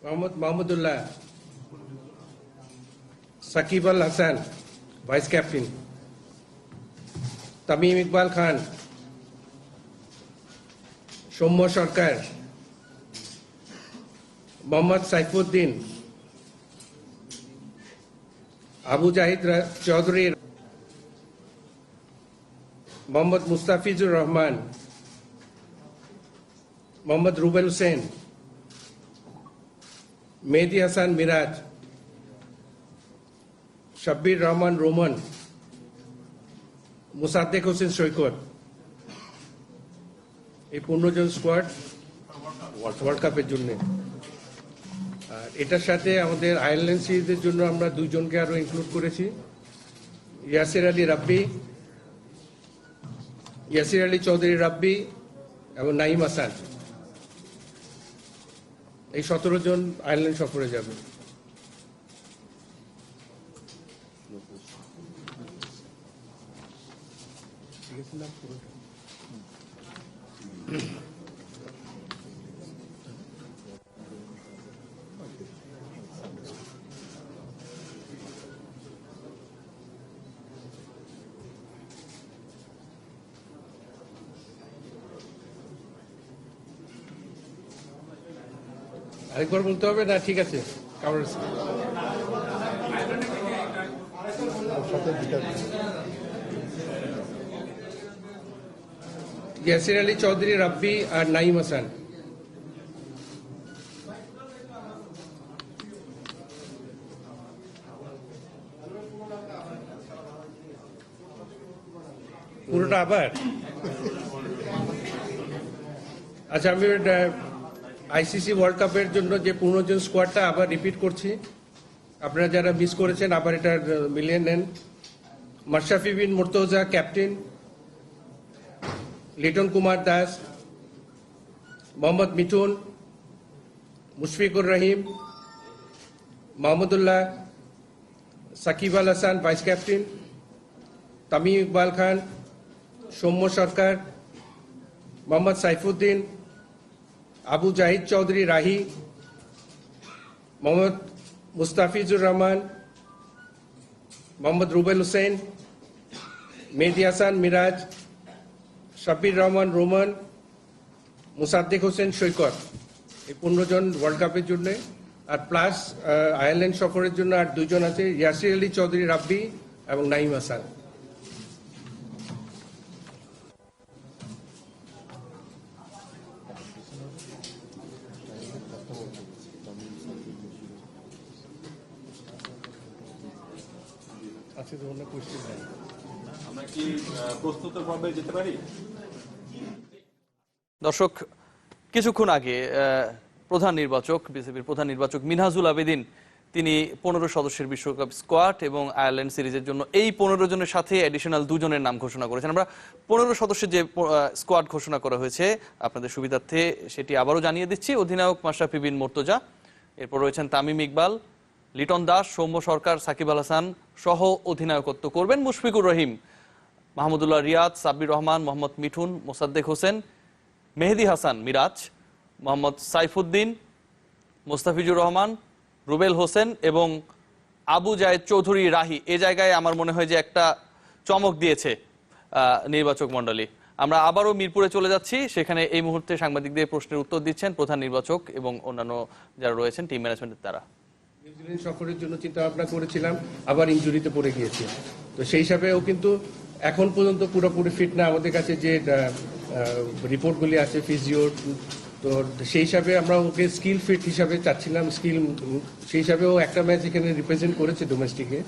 Mohammad Mahmudullah, Shakib Al Hasan vice captain, Tamim Iqbal খান, সৌম্য সরকার, মোহাম্মদ সাইফুদ্দিন, আবু জাহিদ চৌধুরী, মোহাম্মদ মুস্তাফিজুর রহমান, মোহাম্মদ রুবেল হোসেন, মেহেদী Hasan Miraj, Shabbir Rahman Roman, Mosaddek Hossain সৈকত। এই 15 জন squad world কাপের জন্য। আর এটার সাথে আমাদের আয়ারল্যান্ড সিরিজের জন্য আমরা 2 জনকে আরো ইনক্লুড করেছি, ইয়াসির আলী চৌধুরী রাব্বি এবং নাইম হাসান। এই 17 জন আয়ারল্যান্ড সফরে যাবে। আরেকবার বলতে হবে না? ঠিক আছে। ইয়াসির আলী চৌধুরী রাব্বি আর নাইম হাসান। পুরোটা আবার? আচ্ছা, আমি আইসিসি ওয়ার্ল্ড কাপের জন্য যে 15 জন স্কোয়াডটা আবার রিপিট করছি, আপনারা যারা মিস করেছেন আবার এটা মিলিয়ে নেন। মাশরাফি বিন Murtaza captain, Liton Kumar Das, Mohammad Mithun, Mushfiqur Rahim, Mahmudullah, Shakib Al Hasan vice captain, Tamim Iqbal খান, সৌম্য সরকার, মোহাম্মদ সাইফুদ্দিন, আবু জাহিদ চৌধুরী রাহি, মোহাম্মদ মুস্তাফিজুর রহমান, মোহাম্মদ রুবেল হোসেন, মেহেদী হাসান মিরাজ, শাব্বির রহমান রোমান, মোসাদ্দেক হোসেন সৈকত। এই 15 জন ওয়ার্ল্ড কাপের জন্য। আর প্লাস আয়ারল্যান্ড সফরের জন্য আর 2 জন আছে, ইয়াসির আলী চৌধুরী রাব্বি এবং নাইম হাসান। দর্শক, কিছুক্ষণ আগে প্রধান নির্বাচক, বিসিবির প্রধান নির্বাচক মিনহাজুল আবেদিন, তিনি 15 সদস্যের বিশ্বকাপ স্কোয়াড এবং আয়ারল্যান্ড সিরিজের জন্য এই 15 জনের সাথে অ্যাডিশনাল 2 জনের নাম ঘোষণা করেছেন। আমরা 15 সদস্যের যে স্কোয়াড ঘোষণা করা হয়েছে আপনাদের সুবিধার্থে সেটি আবারও জানিয়ে দিচ্ছি। অধিনায়ক মাশরাফি বিন মুর্তজা, এরপর রয়েছেন তামিম ইকবাল, লিটন দাস, সৌম্য সরকার, সাকিব আল হাসান সহ অধিনায়কত্ব করবেন মুশফিকুর রহিম, মাহমুদুল্লাহ রিয়াদ, সাব্বির রহমান, মোহাম্মদ মিঠুন, মোসাদ্দেক হোসেন, মেহেদী হাসান মিরাজ, মোহাম্মদ সাইফুদ্দিন, মুস্তাফিজুর রহমান, রুবেল হোসেন এবং আবু জায়েদ চৌধুরী রাহি। এ জায়গায় আমার মনে হয় যে একটা চমক দিয়েছে নির্বাচক মণ্ডলী। আমরা আবারও মিরপুরে চলে যাচ্ছি, সেখানে এই মুহূর্তে সাংবাদিকদের প্রশ্নের উত্তর দিচ্ছেন প্রধান নির্বাচক এবং অন্যান্য যারা রয়েছেন টিম ম্যানেজমেন্টের তারা। নিউজিল্যান্ড সফরের জন্য চিন্তা ভাবনা করেছিলাম, আবার ইনজুরিতে পড়ে গিয়েছে, তো সেই হিসাবে ও কিন্তু এখন পর্যন্ত পুরোপুরি ফিট না। আমাদের কাছে যে রিপোর্টগুলি আছে ফিজিওর, তো সেই হিসাবে আমরা ওকে স্কিল ফিট হিসাবে চাচ্ছিলাম, স্কিল সেই হিসাবে ও একটা ম্যাচ এখানে রিপ্রেজেন্ট করেছে ডোমেস্টিকে।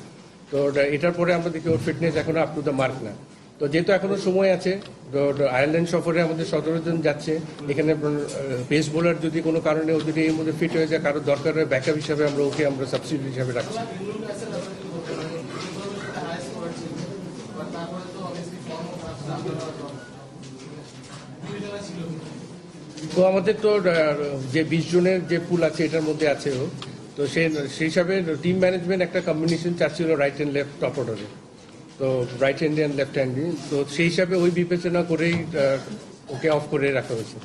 তো এটার পরে আমরা দেখি ওর ফিটনেস এখনো আপ টু দ্য মার্ক না। তো যেহেতু এখনো সময় আছে, আয়ারল্যান্ড সফরে আমাদের 17 জন যাচ্ছে, এখানে পেস বোলার যদি কোনো কারণে ও যদি এর মধ্যে ফিট হয়ে যায়, কারো দরকার হয় ব্যাকআপ হিসাবে আমরা ওকে আমরা সাবস্টিটিউট হিসাবে রাখছি। তো আমাদের তো যে 20 জনের যে পুল আছে এটার মধ্যে আছে ও, তো সেই হিসাবে টিম ম্যানেজমেন্ট একটা কম্বিনেশন চাচ্ছিল রাইট হ্যান্ড লেফট টপ অর্ডারে, তো রাইট হ্যান্ডে অ্যান্ড লেফট হ্যান্ডে, তো সেই হিসাবে ওই বিবেচনা করেই ওকে অফ করে রাখা হয়েছে।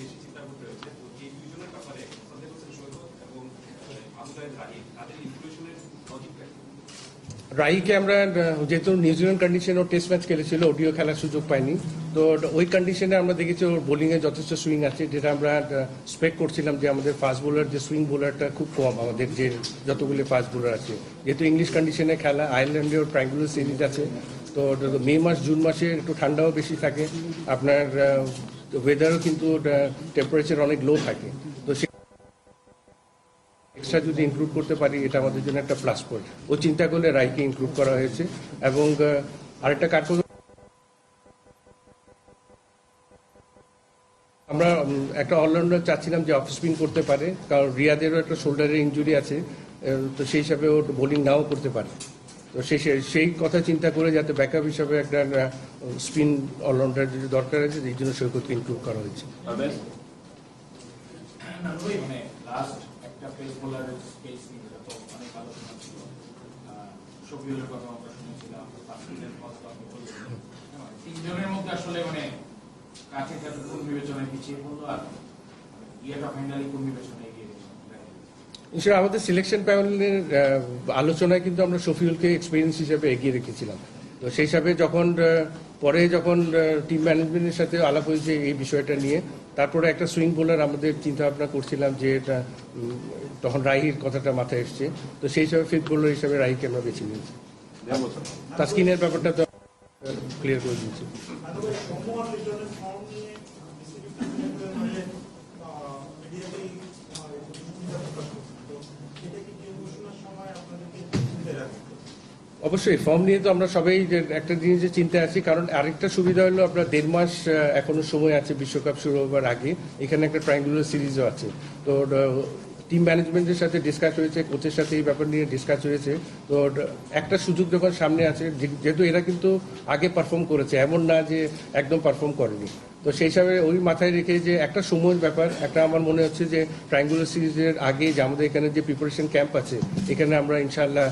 বেশি চিন্তা করতে হয়েছে। তো এই দুইজনের ব্যাপারে সাদেক হোসেন সৈকত এবং আবু সাইদ রাহিম তাদের ইনক্লুশনের লজিকটা কি? রাইকে আমরা যেহেতু নিউজিল্যান্ড কন্ডিশনে ও টেস্ট ম্যাচ খেলেছিল, ওডিও খেলার সুযোগ পাইনি, তো ওই কন্ডিশনে আমরা দেখেছি ওর বোলিংয়ে যথেষ্ট সুইং আছে, যেটা আমরা এক্সপেক্ট করছিলাম যে আমাদের ফাস্ট বোলার যে সুইং বোলারটা খুব কম আমাদের যে যতগুলি ফাস্ট বোলার আছে। যেহেতু ইংলিশ কন্ডিশনে খেলা, আয়ারল্যান্ডে ওর ট্রায়াঙ্গুলার সিরিজ আছে, তো মে মাস জুন মাসে একটু ঠান্ডাও বেশি থাকে, আপনার ওয়েদারও কিন্তু টেম্পারেচার অনেক লো থাকে, তো এক্সট্রা যদি ইনক্লুড করতে পারি এটা আমাদের জন্য একটা প্লাস পয়েন্ট। ও চিন্তা করলে রাইকে ইনক্লুড করা হয়েছে। এবং আরেকটা কারণ আমরা একটা অলরাউন্ডার চাচ্ছিলাম যে অফ স্পিন করতে পারে, কারণ রিয়াদেরও একটা শোল্ডারের ইনজুরি আছে, তো সেই হিসাবে ও বোলিং নাও করতে পারে। তো সেই কথা চিন্তা করে যাতে ব্যাকআপ হিসাবে একটা স্পিন অলরাউন্ডার যদি দরকার আছে, এই জন্য সৈকতকে ইনক্লুড করা হয়েছে। মানে লাস্ট একটা পেস বোলারের স্পেস নিয়ে তো অনেক আলোচনা ছিল। শফিউলের কথা আমরা শুনেছিলাম, তাসকিনের কথা আপনি বললেন। তিনজনের মধ্যে আসলে মানে কাছে কাছে কোন বিবেচনায় পিছিয়ে পড়লো, আর ইয়েটা ফাইনালি কোন বিবেচনায় এগিয়ে গেছে? ইনশাআল্লাহ আমাদের সিলেকশন প্যানেলের আলোচনায় কিন্তু আমরা শফিউলকে এক্সপিরিয়েন্স হিসেবে এগিয়ে রেখেছিলাম। তো সেই হিসাবে যখন টিম ম্যানেজমেন্টের সাথে আলাপ হয়েছে এই বিষয়টা নিয়ে, তারপরে একটা সুইং বোলার আমাদের চিন্তা ভাবনা করছিলাম যে এটা তখন রাহির কথাটা মাথায় এসছে, তো সেই হিসাবে ফিফথ বোলার হিসাবে রাহিকে আমরা বেছে নিয়েছি। তাসকিনের ব্যাপারটা তো ক্লিয়ার করে দিয়েছি। অবশ্যই ফর্ম নিয়ে তো আমরা সবাই একটা জিনিসের চিন্তায় আছি, কারণ আরেকটা সুবিধা হলো আপনার 1.5 মাস এখনো সময় আছে বিশ্বকাপ শুরু হবার আগে, এখানে একটা ট্রায়াঙ্গুলার সিরিজও আছে। তো টিম ম্যানেজমেন্টের সাথে ডিসকাস হয়েছে, কোচের সাথে এই ব্যাপার নিয়ে ডিসকাস হয়েছে। তো একটা সুযোগ যখন সামনে আছে, যেহেতু এরা কিন্তু আগে পারফর্ম করেছে, এমন না যে একদম পারফর্ম করেনি, তো সেই হিসাবে ওই মাথায় রেখে যে একটা সময়ের ব্যাপার, একটা আমার মনে হচ্ছে যে ট্রায়াঙ্গুলার সিরিজের আগে যে আমাদের এখানে যে প্রিপারেশন ক্যাম্প আছে, এখানে আমরা ইনশাআল্লাহ